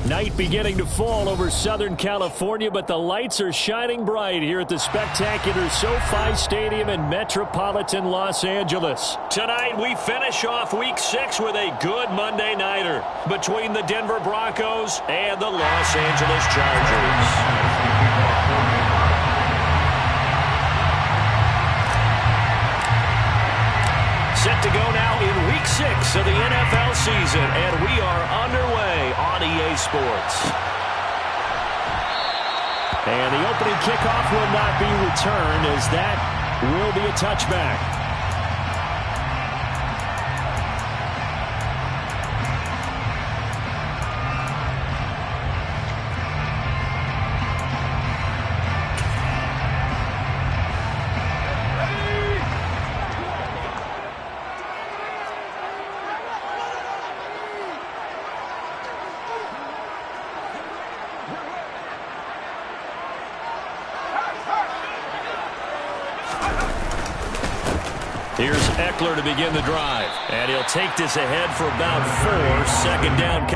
Night beginning to fall over Southern California, but the lights are shining bright here at the spectacular SoFi Stadium in metropolitan Los Angeles. Tonight, we finish off Week 6 with a good Monday nighter between the Denver Broncos and the Los Angeles Chargers. Set to go now in Week 6 of the NFL season, and we are underway on EA Sports. And the opening kickoff will not be returned, as that will be a touchback. Here's Eckler to begin the drive, and he'll take this ahead for about 4. Second down.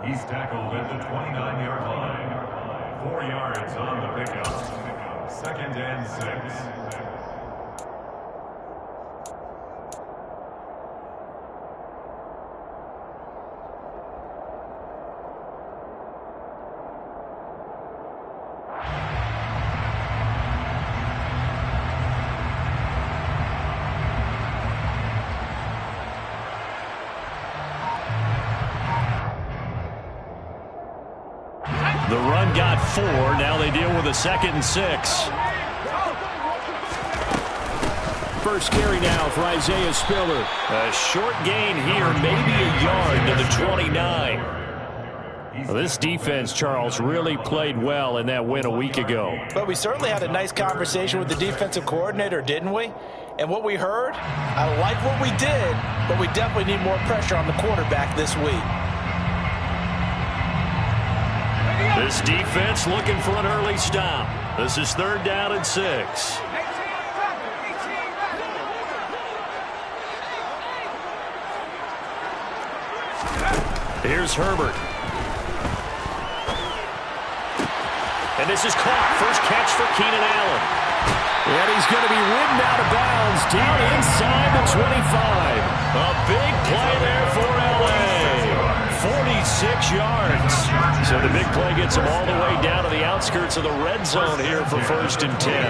He's tackled at the 29-yard line. 4 yards on the pickup. Second and 6. The run got 4. Now they deal with a 2nd and 6. First carry now for Isaiah Spiller. A short gain here, maybe a yard to the 29. Well, this defense, Charles, really played well in that win a week ago. But we certainly had a nice conversation with the defensive coordinator, didn't we? And what we heard, I like what we did, but we definitely need more pressure on the quarterback this week. This defense looking for an early stop. This is 3rd down and 6. Here's Herbert. And this is caught. First catch for Keenan Allen. And he's going to be ridden out of bounds down inside the 25. A big play there for L.A. 46 yards. So the big play gets him all the way down to the outskirts of the red zone here for 1st and 10.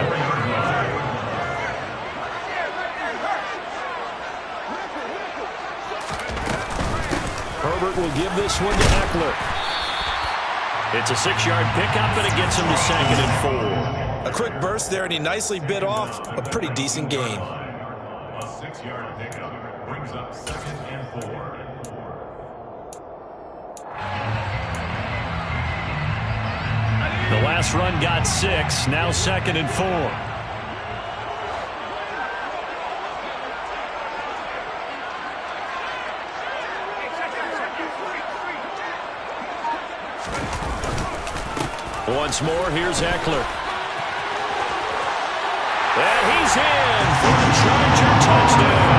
Herbert will give this one to Eckler. It's a 6-yard pickup, and it gets him to 2nd and 4. A quick burst there, and he nicely bit off a pretty decent gain. A 6-yard pickup brings up 2nd and 4. The last run got 6, now 2nd and 4. Once more, here's Eckler. And he's in for the Charger touchdown.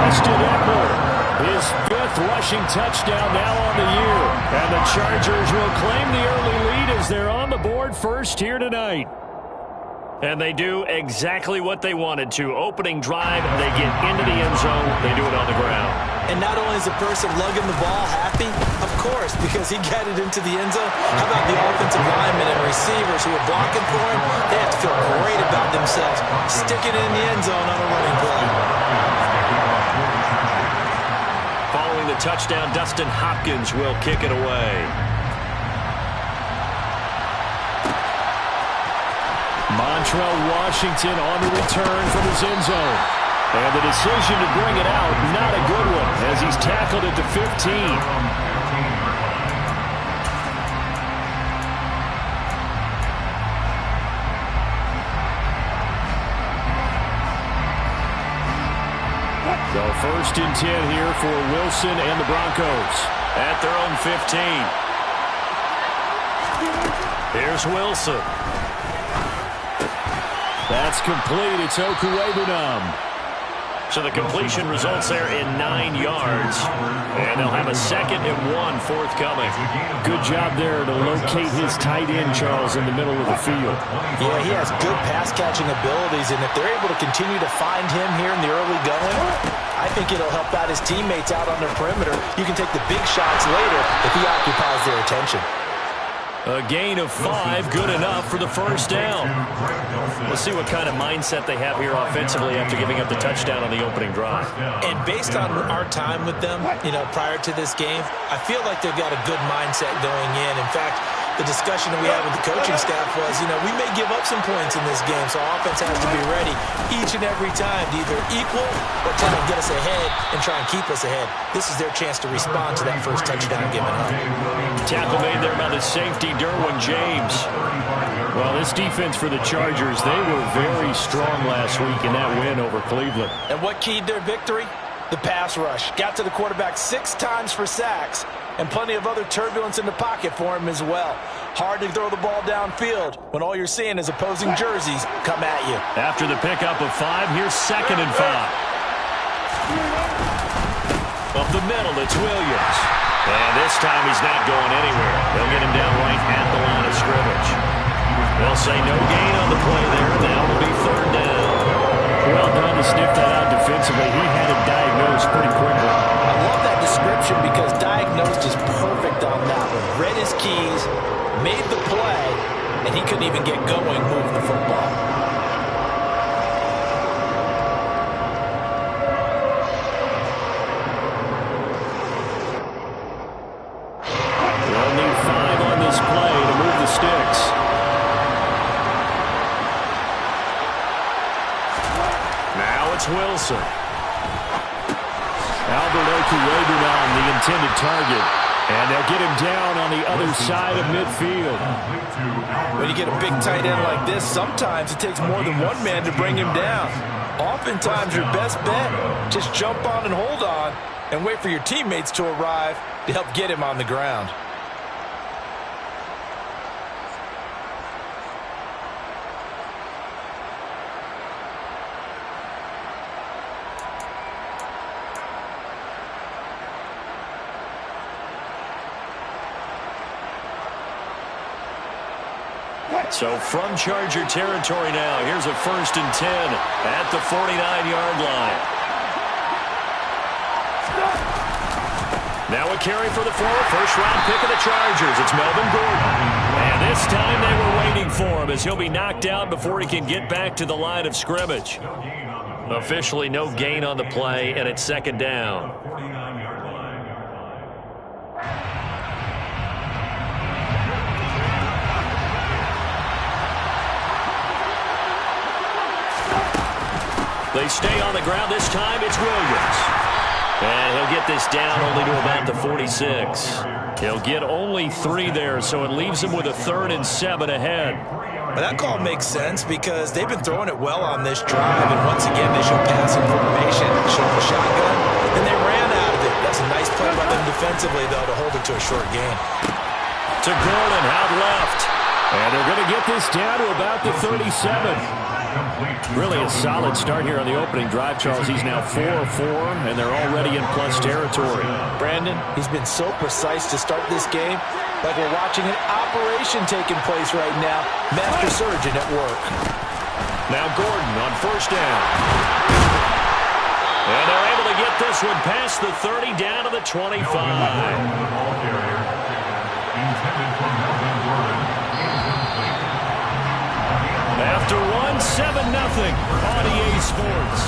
Austin Eckler. His 5th rushing touchdown now on the year. And the Chargers will claim the early lead as they're on the board first here tonight. And they do exactly what they wanted to. Opening drive, they get into the end zone. They do it on the ground. And not only is the person lugging the ball happy, of course, because he got it into the end zone. How about the offensive linemen and receivers who are blocking for him? They have to feel great about themselves, sticking it in the end zone on a running play. Following the touchdown, Dustin Hopkins will kick it away. Montrell Washington on the return from his end zone. And the decision to bring it out, not a good one, as he's tackled at the 15. So 1st and 10 here for Wilson and the Broncos at their own 15. Here's Wilson. That's complete. It's Okuwebunam. So the completion results there in 9 yards. And they'll have a 2nd and 1 forthcoming. Good job there to locate his tight end, Charles, in the middle of the field. Yeah, he has good pass-catching abilities, and if they're able to continue to find him here in the early going, I think it'll help out his teammates out on the perimeter. You can take the big shots later if he occupies their attention. A gain of 5, good enough for the first down. We'll see what kind of mindset they have here offensively after giving up the touchdown on the opening drive. And based on our time with them, prior to this game, I feel like they've got a good mindset going in. In fact, the discussion that we had with the coaching staff was, we may give up some points in this game, so our offense has to be ready each and every time to either equal or try to get us ahead and try and keep us ahead. This is their chance to respond to that first touchdown given up. Tackle made there by the safety, Derwin James. Well, this defense for the Chargers, they were very strong last week in that win over Cleveland. And what keyed their victory? The pass rush. Got to the quarterback 6 times for sacks, and plenty of other turbulence in the pocket for him as well. Hard to throw the ball downfield when all you're seeing is opposing jerseys come at you. After the pickup of 5, here's 2nd and 5. Up the middle, it's Williams. And this time he's not going anywhere. They'll get him down right at the line of scrimmage. They'll say no gain on the play there. Now it'll be 3rd down. Well done to sniff that out defensively. He had it diagnosed pretty quickly. I love that description because diagnosed is perfect on that one. Read his keys, made the play, and he couldn't even get going moving the football. They'll need 5 on this play to move the sticks. Now it's Wilson. Albert Okuwebunam, the intended target. And they'll get him down on the other side of midfield. When you get a big tight end like this, sometimes it takes more than one man to bring him down. Oftentimes, your best bet, just jump on and hold on and wait for your teammates to arrive to help get him on the ground. So from Charger territory now, here's a 1st and 10 at the 49-yard line. Now a carry for the first-round pick of the Chargers. It's Melvin Gordon. And this time they were waiting for him as he'll be knocked out before he can get back to the line of scrimmage. Officially no gain on the play, and it's 2nd down. They stay on the ground. This time it's Williams. And he'll get this down only to about the 46. He'll get only 3 there, so it leaves him with a 3rd and 7 ahead. But that call makes sense because they've been throwing it well on this drive, and once again they show passing formation, show the shotgun, and they ran out of it. That's a nice play by them defensively, though, to hold it to a short gain. To Gordon, out left. And they're going to get this down to about the 37. Really a solid start here on the opening drive, Charles. He's now 4-4, and they're already in plus territory. Brandon, he's been so precise to start this game, like we're watching an operation taking place right now. Master surgeon at work. Now Gordon on 1st down. And they're able to get this one past the 30 down to the 25. After 7-0 on EA Sports.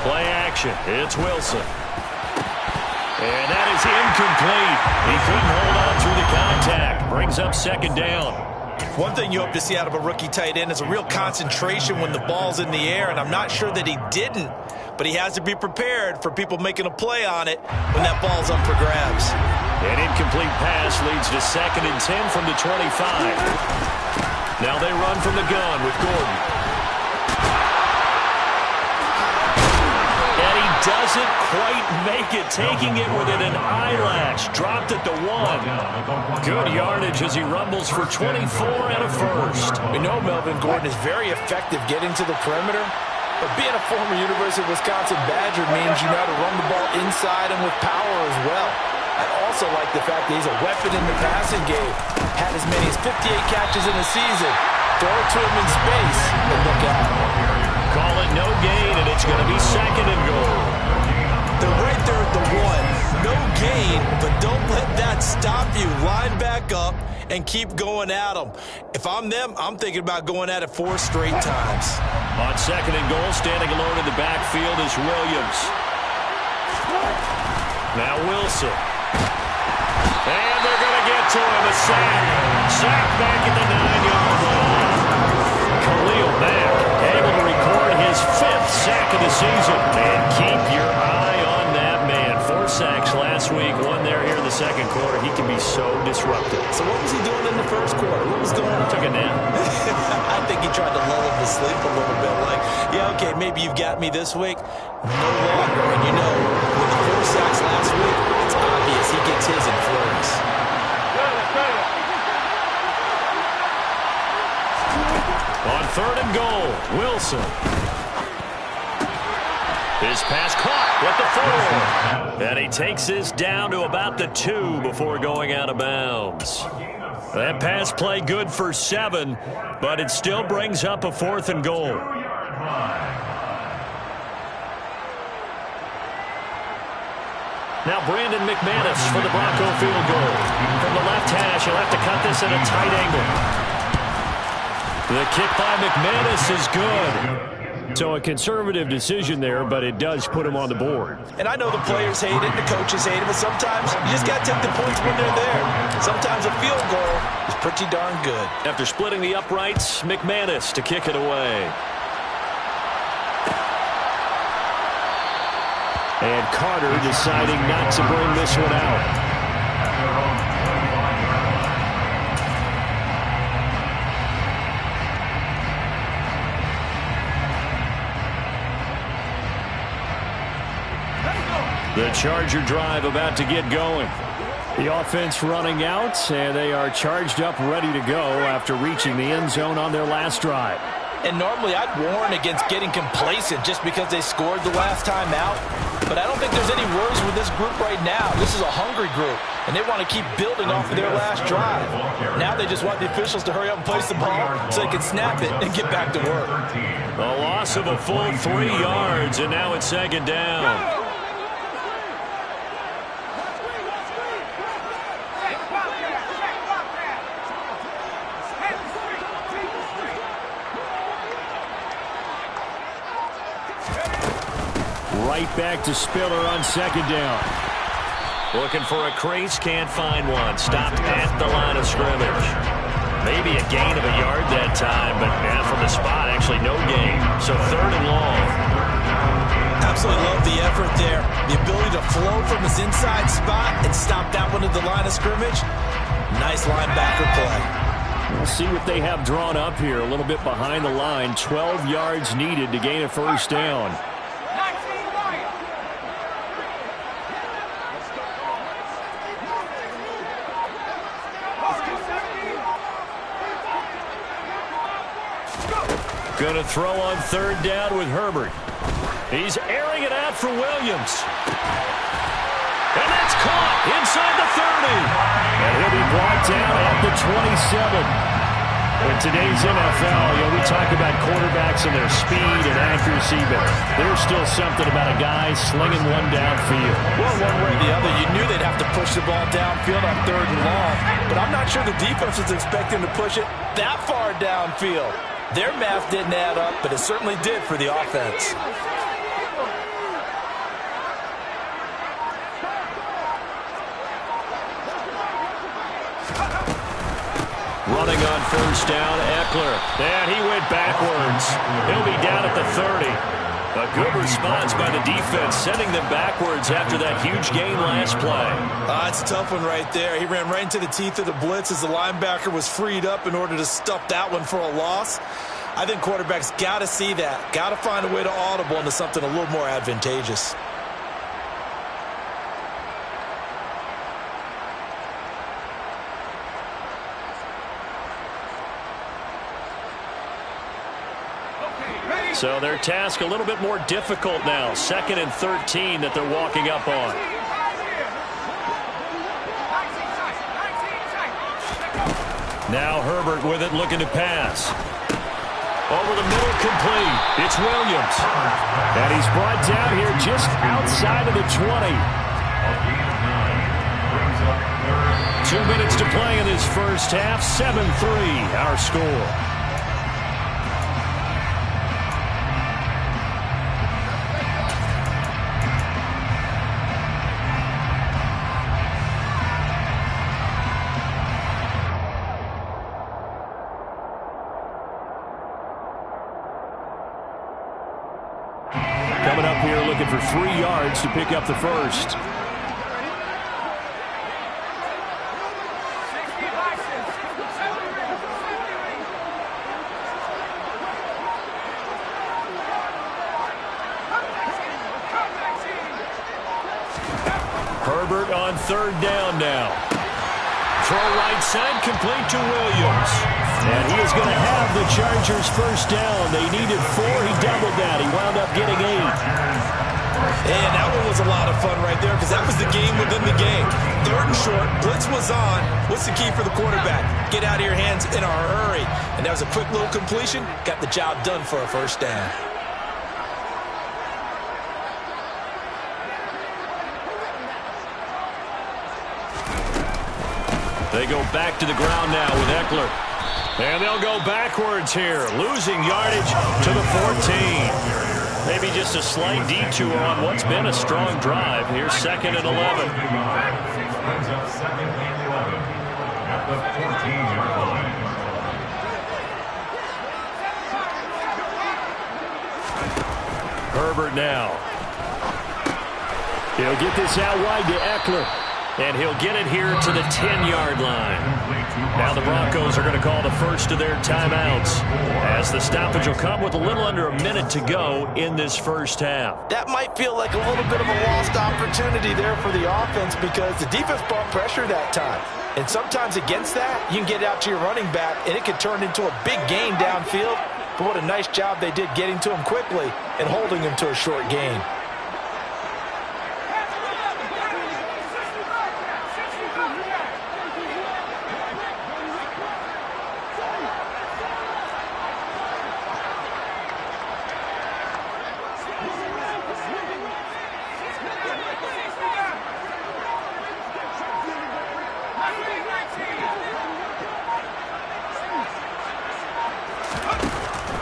Play action. It's Wilson. And that is incomplete. He couldn't hold on through the contact. Brings up 2nd down. One thing you hope to see out of a rookie tight end is a real concentration when the ball's in the air, and I'm not sure that he didn't, but he has to be prepared for people making a play on it when that ball's up for grabs. An incomplete pass leads to 2nd and 10 from the 25. Now they run from the gun with Gordon. And he doesn't quite make it, taking it within an eyelash. Dropped at the 1. Good yardage as he rumbles for 24 and a first. We know Melvin Gordon is very effective getting to the perimeter, but being a former University of Wisconsin Badger means you know how to run the ball inside and with power as well. I also like the fact that he's a weapon in the passing game. Had as many as 58 catches in a season. Throw it to him in space and look out. Call it no gain, and it's going to be 2nd and goal. They're right there at the 1. No gain, but don't let that stop you. Line back up and keep going at them. If I'm them, I'm thinking about going at it 4 straight times. On 2nd and goal, standing alone in the backfield is Williams. Now Wilson. And they're going to get to him. A sack. Sack back at the 9-yard line. Khalil Mack able to record his 5th sack of the season. And keep your eye on that man. 4 sacks last week. 1 there here in the 2nd quarter. He can be so disruptive. So what was he doing in the 1st quarter? What was going on? Took a nap. I think he tried to lull him to sleep a little bit. Like, yeah, okay, maybe you've got me this week. No longer. And you know, with the 4 sacks last week, it's obvious he gets his in flurries. On 3rd and goal, Wilson. His pass caught with the 4. And he takes this down to about the 2 before going out of bounds. That pass play good for 7, but it still brings up a 4th and goal. Now Brandon McManus for the Bronco field goal. From the left hash, he'll have to cut this at a tight angle. The kick by McManus is good. So a conservative decision there, but it does put him on the board. And I know the players hate it, the coaches hate it, but sometimes you just got to take the points when they're there. Sometimes a field goal is pretty darn good. After splitting the uprights, McManus to kick it away. And Carter deciding not to bring this one out. The Charger drive about to get going. The offense running out, and they are charged up, ready to go after reaching the end zone on their last drive. And normally I'd warn against getting complacent just because they scored the last time out. But I don't think there's any worries with this group right now. This is a hungry group, and they want to keep building off of their last drive. Now they just want the officials to hurry up and place the ball so they can snap it and get back to work. A loss of a full 3 yards, and now it's 2nd down. Right back to Spiller on 2nd down. Looking for a crease, can't find one. Stopped at the line of scrimmage. Maybe a gain of a yard that time, but now from the spot, actually no gain. So 3rd and long. Absolutely love the effort there. The ability to flow from his inside spot and stop that one at the line of scrimmage. Nice linebacker play. We'll see what they have drawn up here. A little bit behind the line. 12 yards needed to gain a 1st down. Going to throw on 3rd down with Herbert. He's airing it out for Williams. And that's caught inside the 30. And he'll be brought down at the 27. In today's NFL, we talk about quarterbacks and their speed and accuracy, but there's still something about a guy slinging one downfield. Well, one way or the other, you knew they'd have to push the ball downfield on 3rd and long, but I'm not sure the defense was expecting to push it that far downfield. Their math didn't add up, but it certainly did for the offense. Running on 1st down, Eckler. And he went backwards. He'll be down at the 30. A good response by the defense, sending them backwards after that huge gain last play. It's a tough one right there. He ran right into the teeth of the blitz as the linebacker was freed up in order to stuff that one for a loss. I think quarterbacks got to see that. Got to find a way to audible into something a little more advantageous. So their task a little bit more difficult now. 2nd and 13 that they're walking up on. Now Herbert with it, looking to pass. Over the middle, complete. It's Williams. And he's brought down here just outside of the 20. 2 minutes to play in this first half. 7-3 our score. Coming up here looking for 3 yards to pick up the first. Herbert on 3rd down now. Throw right side, complete to Williams. And he is going to have the Chargers first down. They needed 4. He doubled that. He wound up getting 8. And that one was a lot of fun right there because that was the game within the game. 3rd and short, blitz was on. What's the key for the quarterback? Get out of your hands in a hurry. And that was a quick little completion. Got the job done for a first down. They go back to the ground now with Eckler. And they'll go backwards here, losing yardage to the 14. Maybe just a slight detour on what's been a strong drive. Here's 2nd and 11. Brings up 2nd and 11 at the 14-yard line. Herbert now. He'll get this out wide to Eckler. And he'll get it here to the 10-yard line. Now the Broncos are going to call the first of their timeouts, as the stoppage will come with a little under a minute to go in this first half. That might feel like a little bit of a lost opportunity there for the offense because the defense brought pressure that time. And sometimes against that, you can get out to your running back, and it can turn into a big gain downfield. But what a nice job they did getting to him quickly and holding him to a short gain.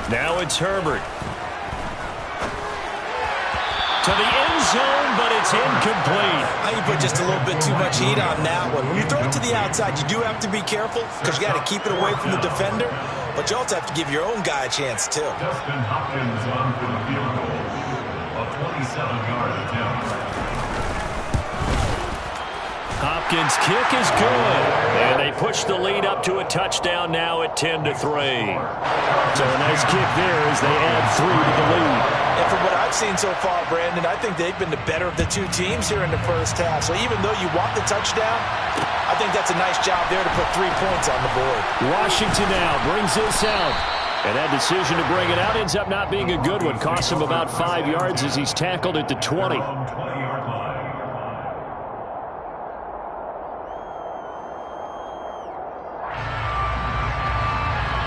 Now it's Herbert. To the end zone, but it's incomplete. I think you put just a little bit too much heat on that one. When you throw it to the outside, you do have to be careful because you got to keep it away from the defender, but you also have to give your own guy a chance too. Dustin Hopkins on for the field goal. A 27-yard attempt. Hopkins' kick is good. And they push the lead up to a touchdown now at 10-3. So a nice kick there as they add 3 to the lead. And from what I've seen so far, Brandon, I think they've been the better of the two teams here in the first half. So even though you want the touchdown, I think that's a nice job there to put 3 points on the board. Washington now brings this out. And that decision to bring it out ends up not being a good one. Costs him about 5 yards as he's tackled at the 20. 20-yard line.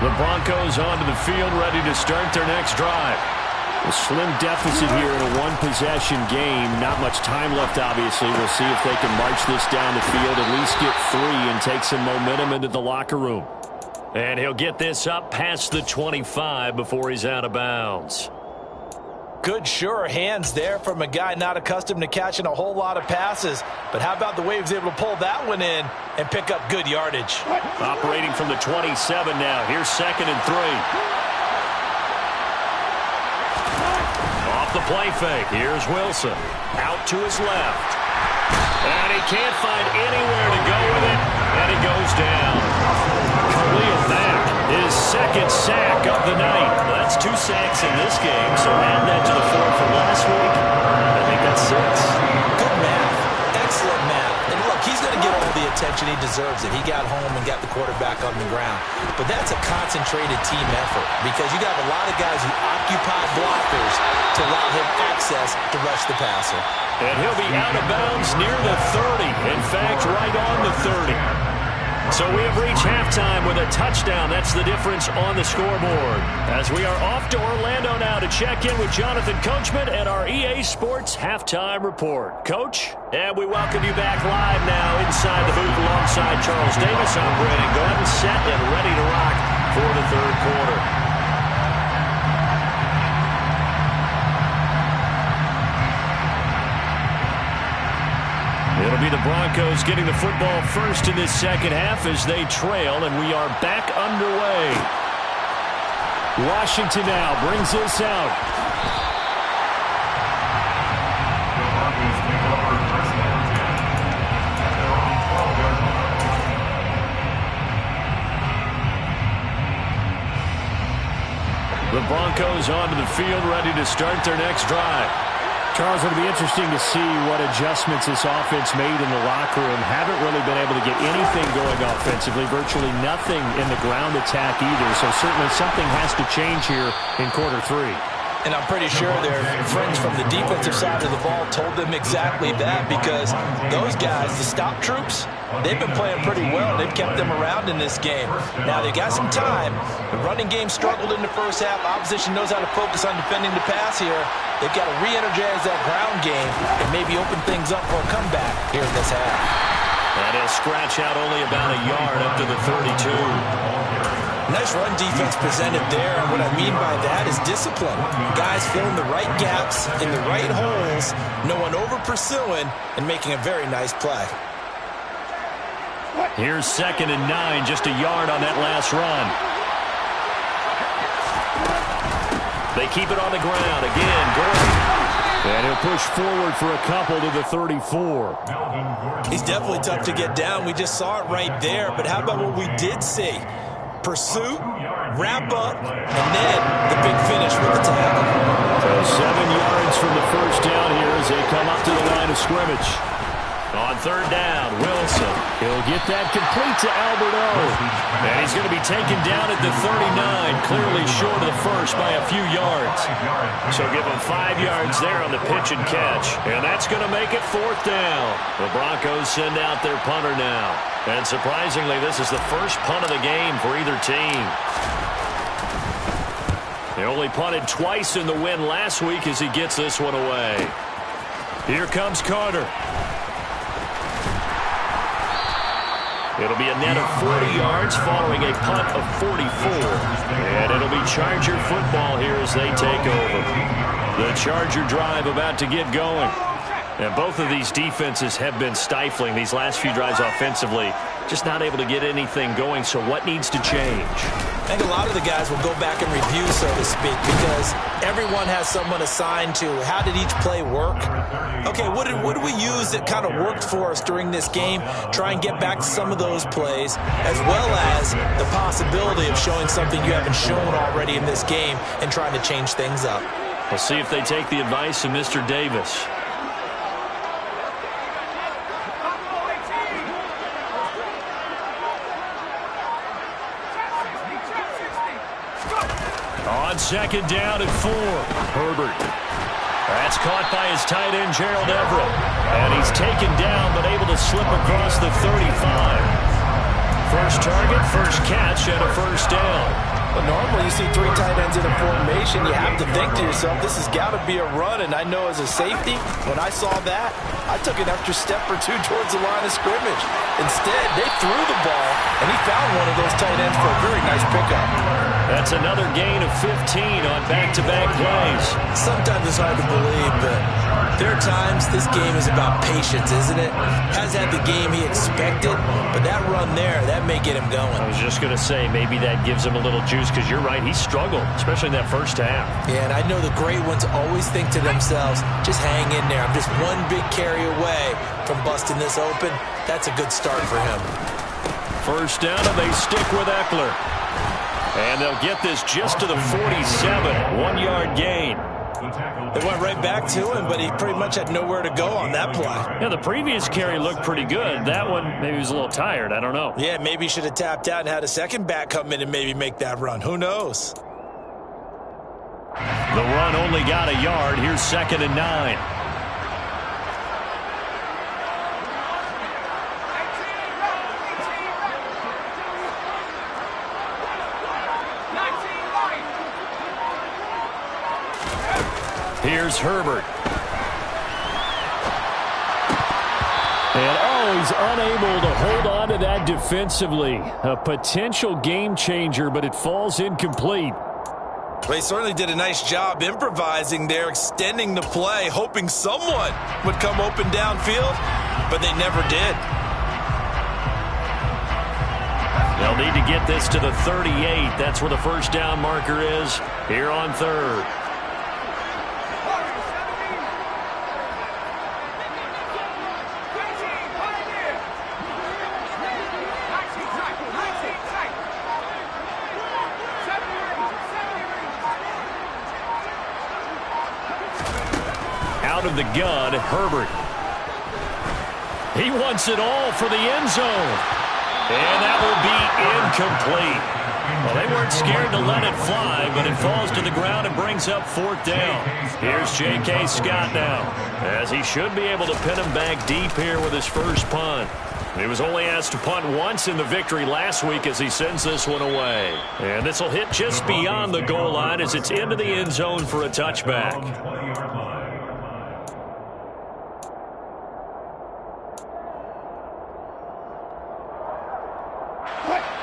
The Broncos onto the field, ready to start their next drive. A slim deficit here in a one-possession game. Not much time left, obviously. We'll see if they can march this down the field, at least get 3, and take some momentum into the locker room. And he'll get this up past the 25 before he's out of bounds. Good, sure hands there from a guy not accustomed to catching a whole lot of passes. But how about the way he was able to pull that one in and pick up good yardage? Operating from the 27 now. Here's 2nd and 3. Off the play fake. Here's Wilson. Out to his left. And he can't find anywhere to go with it. And he goes down. Khalil Mack, his second sack of the night. That's 2 sacks in this game. So add that to the 4 from last week. I think that's 6. Good math. Excellent math. And look, he's going to get all the attention he deserves it. He got home and got the quarterback on the ground. But that's a concentrated team effort because you got a lot of guys who occupy blockers to allow him access to rush the passer. And he'll be out of bounds near the 30. In fact, right on the 30. So we have reached halftime with a touchdown. That's the difference on the scoreboard. As we are off to Orlando now to check in with Jonathan Coachman and our EA Sports Halftime Report. Coach, and we welcome you back live now inside the booth alongside Charles Davis. I'm Brandon Gordon, set and ready to rock for the third quarter. It'll be the Broncos getting the football first in this second half as they trail, and we are back underway. Washington now brings this out. The Broncos onto the field, ready to start their next drive. Charles, it'll be interesting to see what adjustments this offense made in the locker room. Haven't really been able to get anything going offensively, virtually nothing in the ground attack either. So certainly something has to change here in quarter 3. And I'm pretty sure their friends from the defensive side of the ball told them exactly that because those guys, the stop troops, they've been playing pretty well. They've kept them around in this game. Now, they got some time. The running game struggled in the first half. Opposition knows how to focus on defending the pass here. They've got to re-energize that ground game and maybe open things up for a comeback here in this half. And he'll scratch out only about a yard up to the 32. Nice run defense presented there, and what I mean by that is discipline. Guys filling the right gaps in the right holes, no one over-pursuing, and making a very nice play. Here's 2nd and 9, just a yard on that last run. They keep it on the ground. Again, Gordon. And he'll push forward for a couple to the 34. He's definitely tough to get down. We just saw it right there, but how about what we did see? Pursuit, wrap up, and then the big finish with the tackle. So 7 yards from the first down here as they come up to the line of scrimmage. On 3rd down, Wilson. He'll get that complete to Alberto. And he's going to be taken down at the 39, clearly short of the first by a few yards. So give him 5 yards there on the pitch and catch. And that's going to make it 4th down. The Broncos send out their punter now. And surprisingly, this is the first punt of the game for either team. They only punted twice in the win last week as he gets this one away. Here comes Carter. It'll be a net of 40 yards following a punt of 44. And it'll be Charger football here as they take over. The Charger drive about to get going. And both of these defenses have been stifling these last few drives offensively. Just not able to get anything going. So what needs to change? I think a lot of the guys will go back and review, so to speak, because everyone has someone assigned to how did each play work. Okay, what did we use that kind of worked for us during this game? Try and get back to some of those plays, as well as the possibility of showing something you haven't shown already in this game and trying to change things up. We'll see if they take the advice of Mr. Davis. On 2nd down and 4, Herbert. That's caught by his tight end, Gerald Everett. And he's taken down, but able to slip across the 35. First target, first catch, and a first down. But normally you see 3 tight ends in a formation, you have to think to yourself, this has got to be a run. And I know as a safety, when I saw that, I took an extra step or 2 towards the line of scrimmage. Instead, they threw the ball, and he found one of those tight ends for a very nice pickup. That's another gain of 15 on back-to-back plays. Sometimes it's hard to believe, but There are times this game is about patience, isn't it? Has had the game he expected, but that run there, that may get him going. I was just going to say, maybe that gives him a little juice, because you're right, he struggled, especially in that first half. Yeah, and I know the great ones always think to themselves, just hang in there. I'm just one big carry away from busting this open. That's a good start for him. First down, and they stick with Eckler. And they'll get this just to the 47, 1-yard gain. They went right back to him, but he pretty much had nowhere to go on that play. Yeah, the previous carry looked pretty good. That one, maybe he was a little tired. I don't know. Yeah, maybe he should have tapped out and had a second back come in and maybe make that run. Who knows? The run only got a yard. Here's 2nd and 9. Here's Herbert. And, he's unable to hold on to that defensively. A potential game changer, but it falls incomplete. Well, he certainly did a nice job improvising there, extending the play, hoping someone would come open downfield, but they never did. They'll need to get this to the 38. That's where the first down marker is here on 3rd. Out of the gun, Herbert. He wants it all for the end zone. And that will be incomplete. Well, they weren't scared to let it fly, but it falls to the ground and brings up 4th down. Here's J.K. Scott now, as he should be able to pin him back deep here with his first punt. He was only asked to punt once in the victory last week as he sends this one away. And this will hit just beyond the goal line as it's into the end zone for a touchback.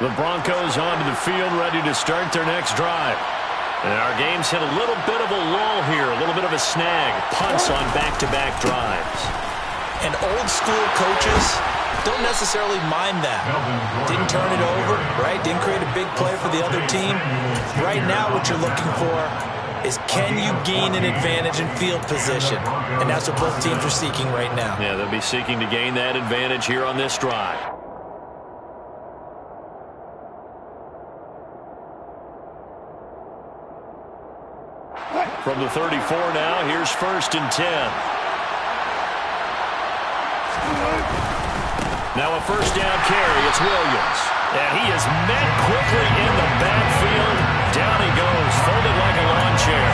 The Broncos onto the field, ready to start their next drive. And our game's hit a little bit of a lull here, a little bit of a snag. Punts on back-to-back drives. And old-school coaches don't necessarily mind that. Didn't turn it over, right? Didn't create a big play for the other team. Right now what you're looking for is, can you gain an advantage in field position? And that's what both teams are seeking right now. Yeah, they'll be seeking to gain that advantage here on this drive. From the 34 now, here's 1st and 10. Now a first down carry, it's Williams. And he is met quickly in the backfield. Down he goes, folded like a lawn chair.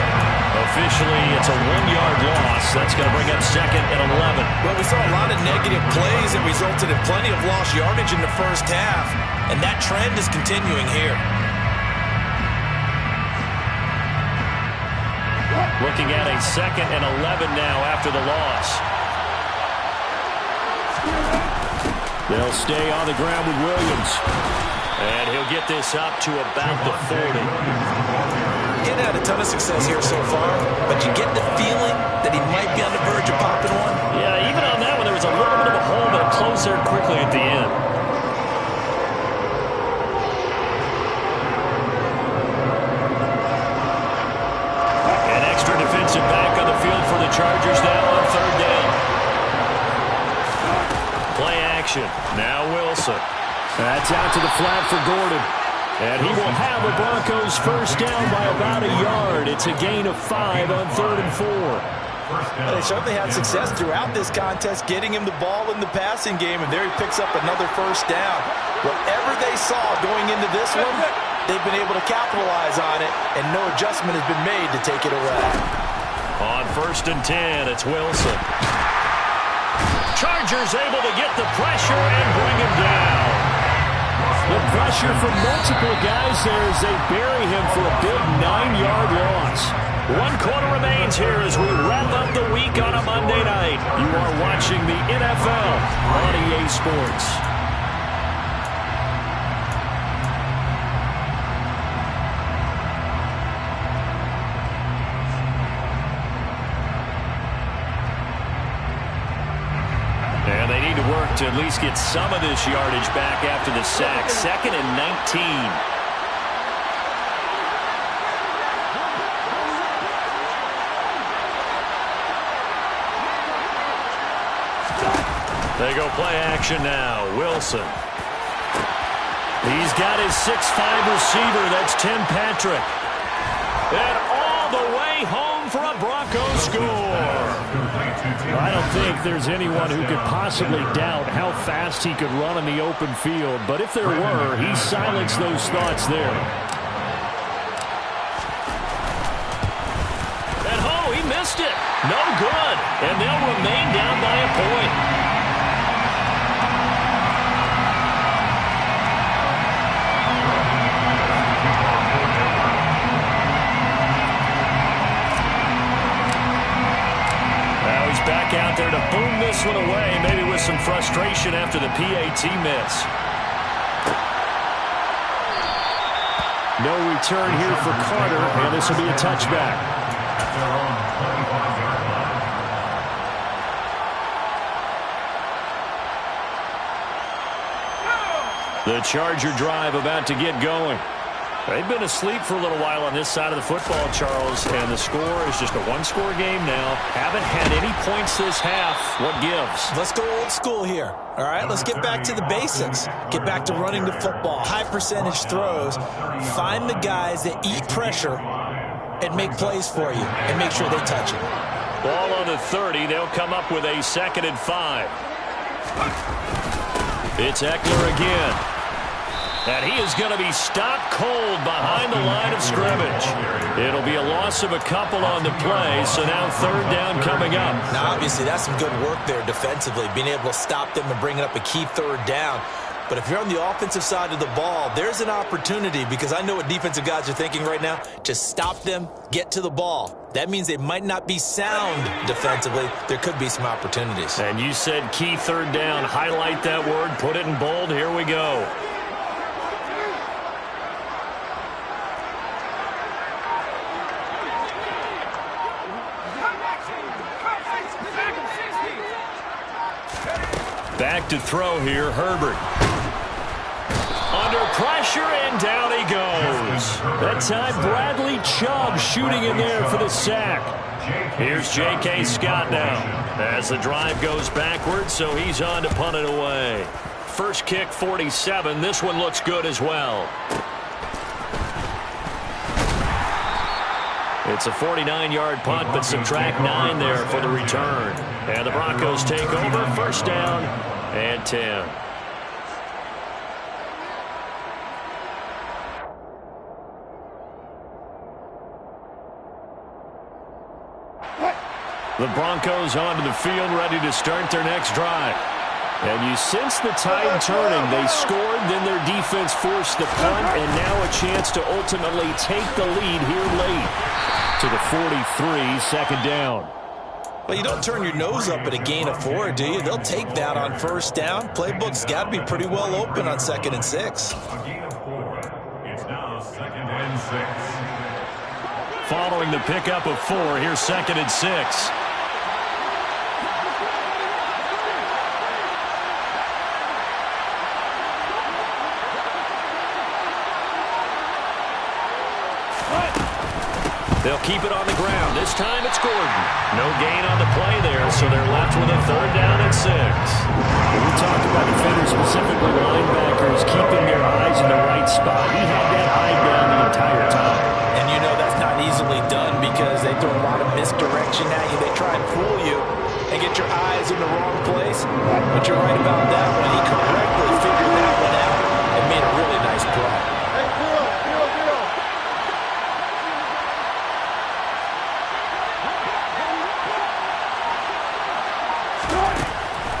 Officially, it's a 1-yard loss. That's going to bring up 2nd and 11. Well, we saw a lot of negative plays that resulted in plenty of lost yardage in the first half. And that trend is continuing here. Looking at a 2nd and 11 now after the loss. They'll stay on the ground with Williams. And he'll get this up to about the 40. He hadn't had a ton of success here so far, but you get the feeling that he might be on the verge of popping one. Yeah, even on that one, there was a little bit of a hole, but it closed there quickly at the end. Back on the field for the Chargers now on 3rd down. Play action. Now Wilson. That's out to the flat for Gordon. And he will have the Broncos first down by about a yard. It's a gain of 5 on 3rd and 4. They certainly had success throughout this contest, getting him the ball in the passing game, and there he picks up another first down. Whatever they saw going into this one, they've been able to capitalize on it, and no adjustment has been made to take it away. On 1st and 10, it's Wilson. Chargers able to get the pressure and bring him down. The pressure from multiple guys there as they bury him for a big 9-yard loss. 1 quarter remains here as we wrap up the week on a Monday night. You are watching the NFL on EA Sports. to at least get some of this yardage back after the sack. 2nd and 19. They go play action now. Wilson. He's got his 6'5" receiver. That's Tim Patrick. And all the way home for a Broncos score. I don't think there's anyone who could possibly doubt how fast he could run in the open field. But if there were, he silenced those thoughts there. And he missed it. No good. And they'll remain down by a point. Back out there to boom this one away, maybe with some frustration after the PAT miss. No return here for Carter, and this will be a touchback. The Charger drive about to get going. They've been asleep for a little while on this side of the football, Charles, and the score is just a one-score game now. Haven't had any points this half. What gives? Let's go old school here. All right, let's get back to the basics. Get back to running the football, high percentage throws. Find the guys that eat pressure and make plays for you and make sure they touch it. Ball on the 30. They'll come up with a 2nd and 5. It's Eckler again. And he is going to be stopped cold behind the line of scrimmage. It'll be a loss of a couple on the play, so now 3rd down coming up. Now, obviously, that's some good work there defensively, being able to stop them and bringing up a key 3rd down. But if you're on the offensive side of the ball, there's an opportunity, because I know what defensive guys are thinking right now, to stop them, get to the ball. That means they might not be sound defensively. There could be some opportunities. And you said key 3rd down. Highlight that word. Put it in bold. Here we go. Back to throw here, Herbert. Under pressure, and down he goes. That time, Bradley Chubb shooting in there for the sack. Here's J.K. Scott now. As the drive goes backwards, so he's on to punt it away. First kick, 47. This one looks good as well. It's a 49-yard punt, but subtract 9 there for the return. And the Broncos take over, 1st down and 10. The Broncos onto the field, ready to start their next drive. And you sense the tide turning. They scored, then their defense forced the punt, and now a chance to ultimately take the lead here late. To the 43, 2nd down. Well, you don't turn your nose up at a gain of 4, do you? They'll take that on 1st down. Playbook's got to be pretty well open on 2nd and 6. A gain of 4. It's now 2nd and 6. Following the pickup of 4, here's 2nd and 6. They'll keep it on the ground. This time it's Gordon. No gain on the play there, so they're left with a 3rd down and 6. We talked about defenders, specifically linebackers, keeping their eyes in the right spot. He had that eye down the entire time. And you know that's not easily done, because they throw a lot of misdirection at you. They try and fool you and get your eyes in the wrong place. But you're right about that one. He correctly figured that one out and made a really nice play.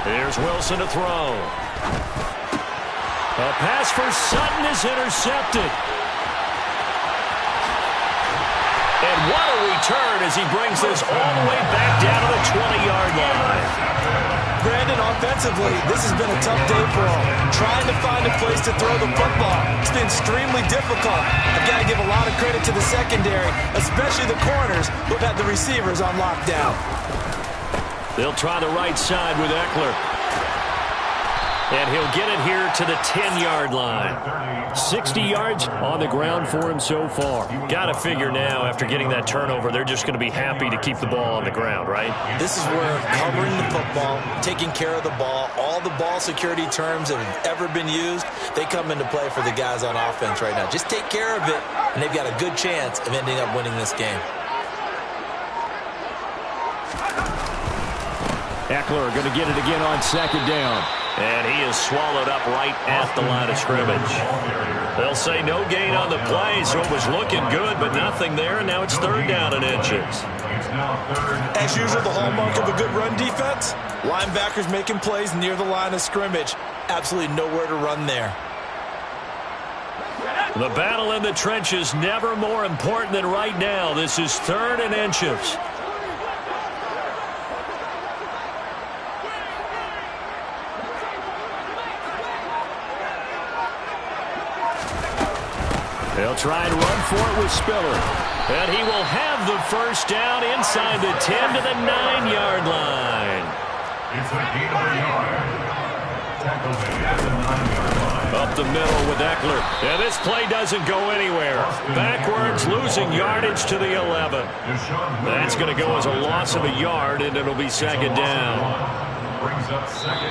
Here's Wilson to throw. A pass for Sutton is intercepted. And what a return as he brings this all the way back down to the 20-yard line. Brandon, offensively, this has been a tough day for him. Trying to find a place to throw the football. It's been extremely difficult. I've got to give a lot of credit to the secondary, especially the corners who've had the receivers on lockdown. They'll try the right side with Eckler. And he'll get it here to the 10-yard line. 60 yards on the ground for him so far. Got to figure now, after getting that turnover, they're just going to be happy to keep the ball on the ground, right? This is where covering the football, taking care of the ball, all the ball security terms that have ever been used, they come into play for the guys on offense right now. Just take care of it, and they've got a good chance of ending up winning this game. Eckler going to get it again on second down. And he is swallowed up right at the line of scrimmage. They'll say no gain on the play, so it was looking good, but nothing there, and now it's third down and inches. As usual, the hallmark of a good run defense, linebackers making plays near the line of scrimmage. Absolutely nowhere to run there. The battle in the trenches never more important than right now. This is third and inches. They'll try and run for it with Spiller. And he will have the first down inside the 10 to the 9-yard line. It's a gain of a yard. Tackle at the 9-yard line. Up the middle with Eckler. And this play doesn't go anywhere. Backwards, losing yardage to the 11. That's going to go as a loss of a yard, and it'll be second down.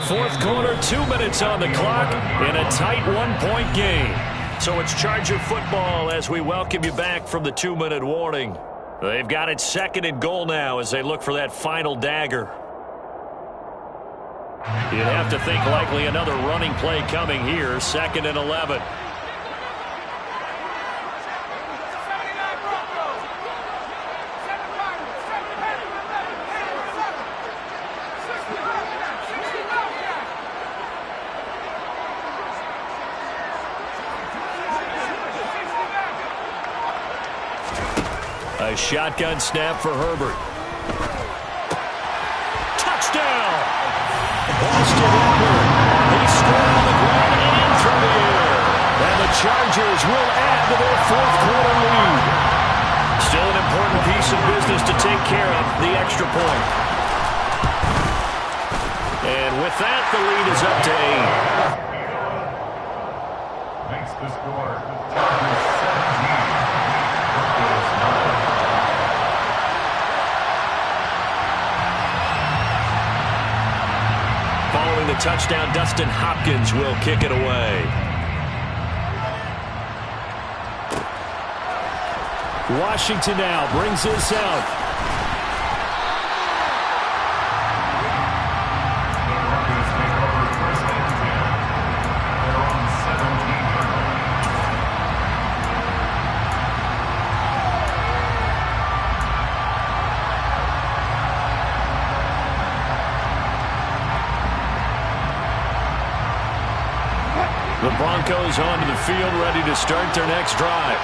Fourth quarter, 2 minutes on the clock in a tight one-point game. So it's Charger football as we welcome you back from the 2-minute warning. They've got it second and goal now as they look for that final dagger. You'd have to think likely another running play coming here, second and 11. A shotgun snap for Herbert. Touchdown! Austin Eckler. He scored on the ground and through the air. And the Chargers will add to their fourth quarter lead. Still an important piece of business to take care of, the extra point. And with that, the lead is up to 8. Makes the score. Chargers 17. Broncos 9. Following the touchdown, Dustin Hopkins will kick it away. Washington now brings this out. The Broncos onto the field, ready to start their next drive.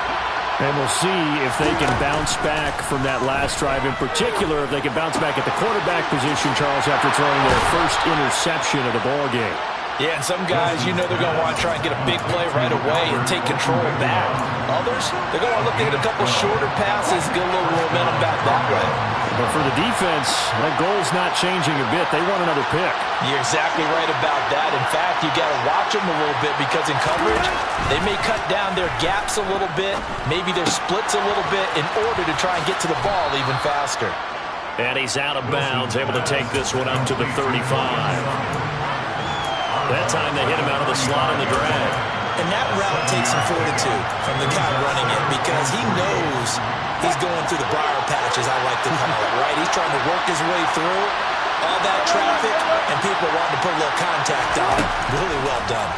And we'll see if they can bounce back from that last drive. In particular, if they can bounce back at the quarterback position, Charles, after throwing their first interception of the ballgame. Yeah, and some guys, you know they're going to want to try and get a big play right away and take control back. Others, they're going to want to look to hit a couple shorter passes, get a little momentum back that way. But for the defense, that goal's not changing a bit. They want another pick. You're exactly right about that. In fact, you got to watch them a little bit because in coverage, they may cut down their gaps a little bit, maybe their splits a little bit in order to try and get to the ball even faster. And he's out of bounds, able to take this one up to the 35. That time they hit him out of the slot in the drag. And that route takes some fortitude from the guy running it because he knows he's going through the briar patch, as I like to call it, right? He's trying to work his way through all that traffic, and people wanting to put a little contact on it. Really well done.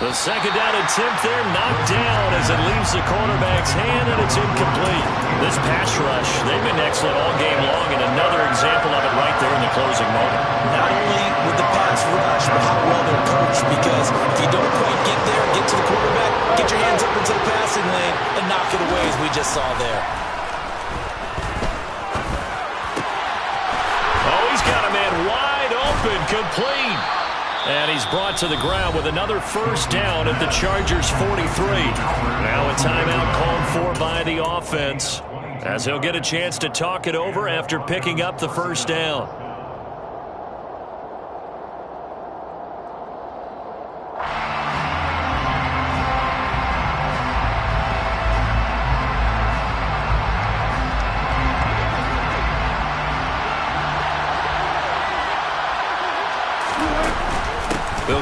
The second down attempt there knocked down as it leaves the quarterback's hand, and it's incomplete. This pass rush, they've been excellent all game long, and another example of it right there in the closing moment. Not only with the pass rush, but how well they're coached, because if you don't quite get there, get to the quarterback, get your hands up into the passing lane, and knock it away as we just saw there. Oh, he's got a man wide open, complete. And he's brought to the ground with another first down at the Chargers' 43. Now a timeout called for by the offense as he'll get a chance to talk it over after picking up the first down.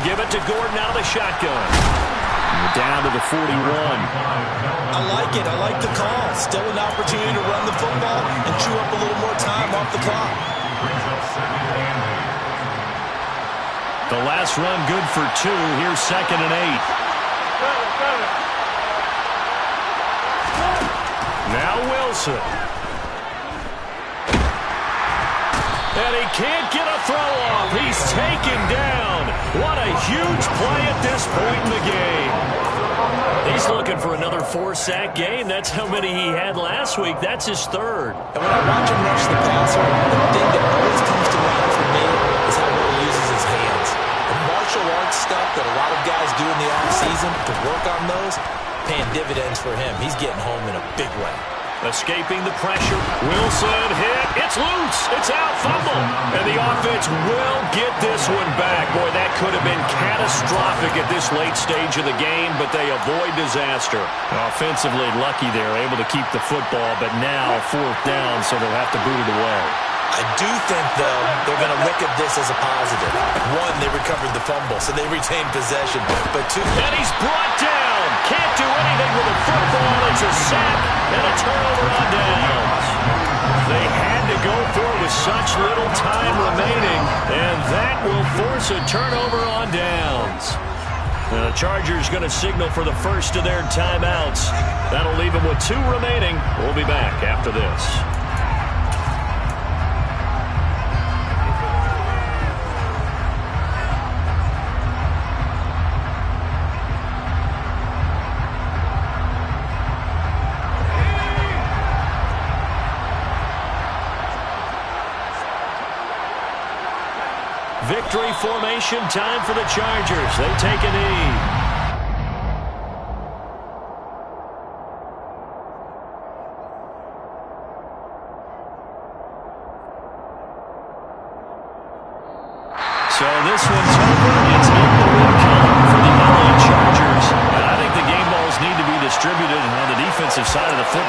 give it to Gordon out of the shotgun. And we're down to the 41. I like it. I like the call. Still an opportunity to run the football and chew up a little more time off the clock. Brings up second and 8. The last run good for 2. Here's 2nd and 8. Now Wilson. And he can't get a throw off. He's taken down. What a huge play at this point in the game. He's looking for another 4-sack game. That's how many he had last week. That's his 3rd. And when I watch him rush the passer, the thing that always comes to mind for me is how well he uses his hands. The martial arts stuff that a lot of guys do in the offseason to work on those, paying dividends for him. He's getting home in a big way. Escaping the pressure. Wilson hit. It's loose. It's out. Fumble. And the offense will get this one back. Boy, that could have been catastrophic at this late stage of the game, but they avoid disaster. Offensively lucky they're able to keep the football, but now 4th down, so they'll have to boot it away. I do think, though, they're going to look at this as a positive. 1, they recovered the fumble, so they retained possession. But 2, and he's brought down. Can't do anything with the football. It's a sack and a turnover on downs. They had to go for it with such little time remaining, and that will force a turnover on downs. The Chargers going to signal for the first of their timeouts. That'll leave them with 2 remaining. We'll be back after this. Victory formation time for the Chargers. They take a knee. So this one's over. It's in the win column for the LA Chargers. And I think the game balls need to be distributed on the defensive side of the football.